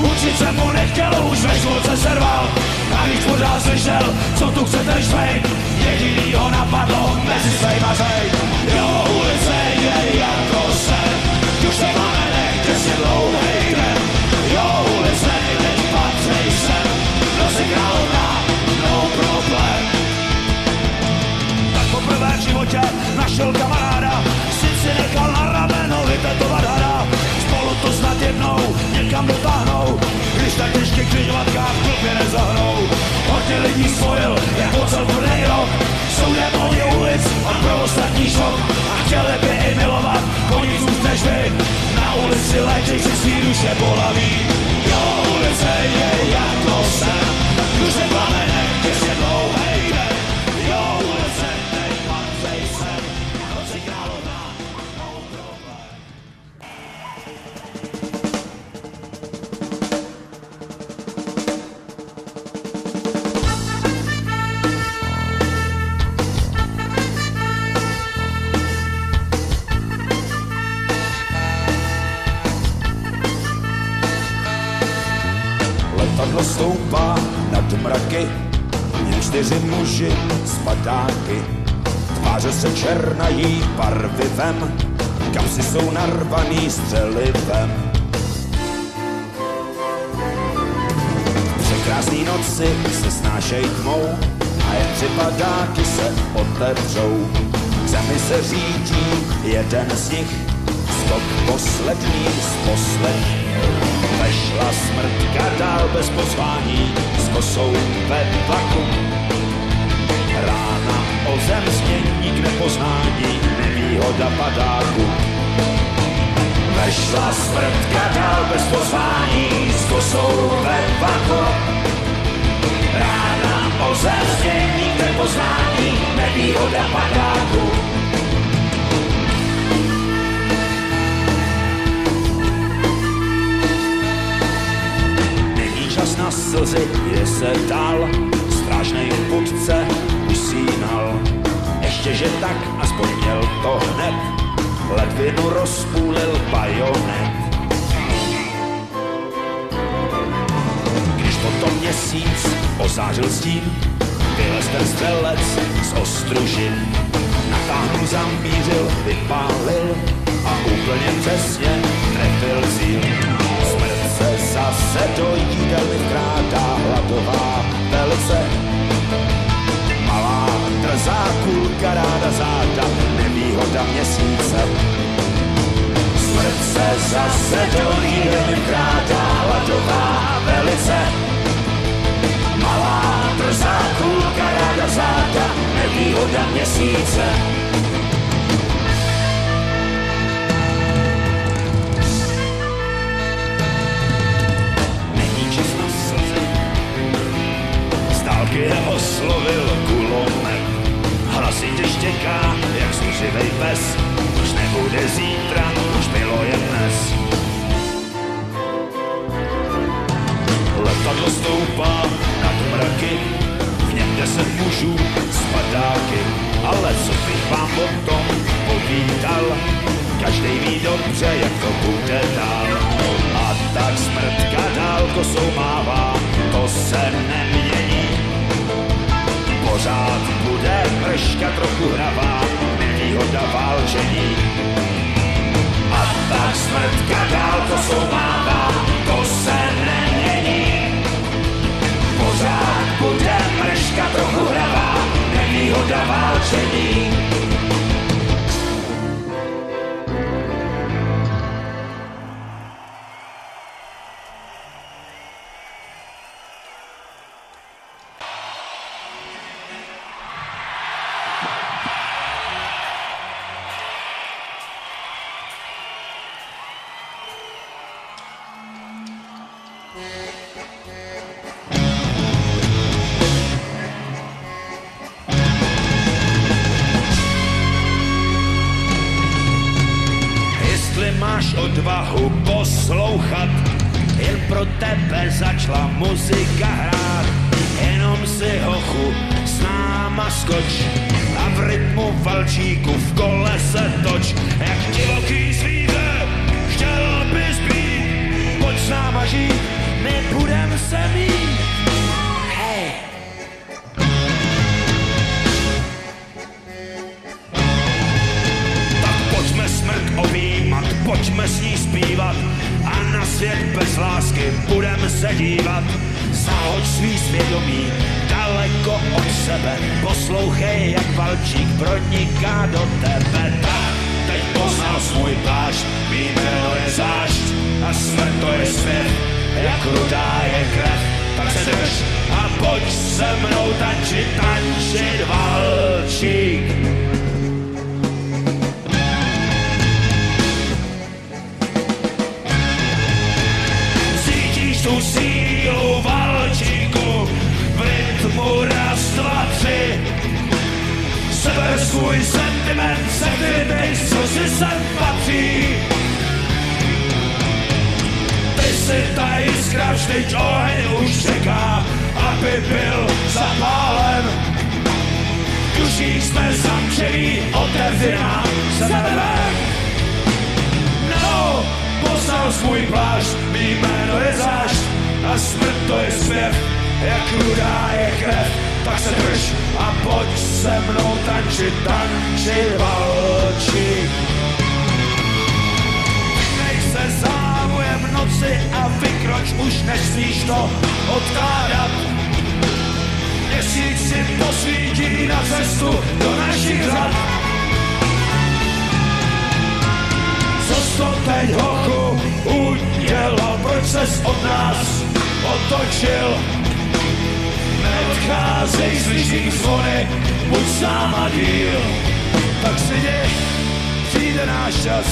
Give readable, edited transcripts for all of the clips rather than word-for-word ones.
Učit se mu nechtělo, už ve školce se rval. A když pořád slyšel, co tu chcete švejt, jediný ho napadlo mezi svejma zejt. Jo, ulice je jako sen, už se máme nechtě si dlouhej den. Jo, ulice, teď patřej sem, nosi královna, no problém. Tak poprvé v životě našel kamaráda, syn si nechal na rameno vytetovat hada. Spolu to snad jednou někam dotáhnou, když tak těžké křižovatkách v klubě nezahnou. Hodně lidí spojil jako celkovnej rok, jsou démoni ulic a pro ostatní šok. A chtěli by i milovat, koní zůst než vy, na ulici léčej si svý duše bolaví. Jo, ulice je jako sen, duše plamene, těžce dlouhej den. Jo, ulice, teď patřej sem, noci královna, no problém. Letadlo stoupá nad mraky, jen 4 muži s padáky. Tváře se černají barvivem, kapsy jsou narvaný střelivem. V překrásný noci se snášej tmou a jen 3 padáky se otevřou. K zemi se řídí jeden z nich, skok poslední z posledních. Vešla smrtka dál bez pozvání, s kosou ve tlaku. Rána o zem změní k nepoznání, nevýhoda padáku. Vešla smrtka dál bez pozvání, s kosou ve tlaku. Rána o zem změní k nepoznání, nevýhoda padáku. Čas na slzy je se dál, strážnej vůdce usínal. Ještě že tak, aspoň měl to hned, ledvinu rozpůlil bajonet. Když potom měsíc ozářil stín, vylez ten střelec z ostružin. Natáhnul, zamířil, vypálil a úplně přesně trefil cíl. Se zase do jídelny vkrátá hladová velice. Malá drzá kulka, ráda záda, nevýhoda měsíce. Smrt se zase do jídelny vkrátá hladová velice. Malá drzá kulka, ráda záda, nevýhoda měsíce. Je oslovil kulomet, hlasitě štěká, jak zuřivej pes. Už nebude zítra, už bylo jen dnes. Letadlo stoupá nad mraky, v něm 10 mužů s padáky. Ale co bych vám o tom povídal, každej ví dobře, jak to bude dál. A tak smrtka dál kosou mává, to se nemění. Pořád bude mrška trochu hravá, nevýhoda válčení. A tak smrtka dál kosou mává, to se nemění. Pořád bude mrška trochu hravá, nevýhoda válčení. Máš odvahu poslouchat, jen pro tebe začala muzika hrát. Jenom si hochu s náma skoč a v rytmu valčíku v kole se toč. Jak divoký zvíře, chtěl bys být, pojď s náma žít, se mít. Hej. Tak pojďme smrt objímat, pojďme s ní zpívat a na svět bez lásky budeme se dívat. Zahoď svý svědomí daleko od sebe, poslouchej, jak valčík proniká do tebe. Tak, teď poznal svůj plášť, mý jméno je zášť a smrt to je svět, jak rudá je krev. Tak se drž a pojď se mnou tančit, tančit valčík. Cítíš tu sílu valčíku, v rytmu raz, dva, tři. Seber svůj sentiment, se kterým co si sem patří. Ty si ta jiskra, vždyť oheň už čeká, aby byl zapálen. V duších jsme zamčený, otevři nám sebe. No, poznal svůj plášť, mý jméno je zášť a smrt to je zpěv, jak rudá je krev. Tak se drž a pojď se mnou tančit, tančit valčík. Nech se závojem noci a vykroč, už nesmíš to odkládat. Měsíc si posvítí na cestu do našich řad. Co jsi to teď, hochu, udělal, proč ses od nás otočil? Neodcházej z ližích zvony, buď s náma díl. Tak si jdi, přijde náš čas,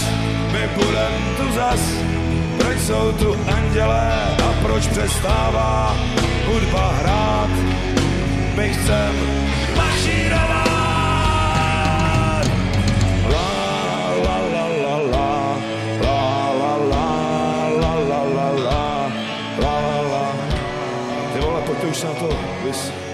my budem tu zas. Proč jsou tu andělé a proč přestává hudba hrát? My chcem mašírovat. La la la la la, la la la la la la la, la la la. Ty vole, pojďte už na to, vys.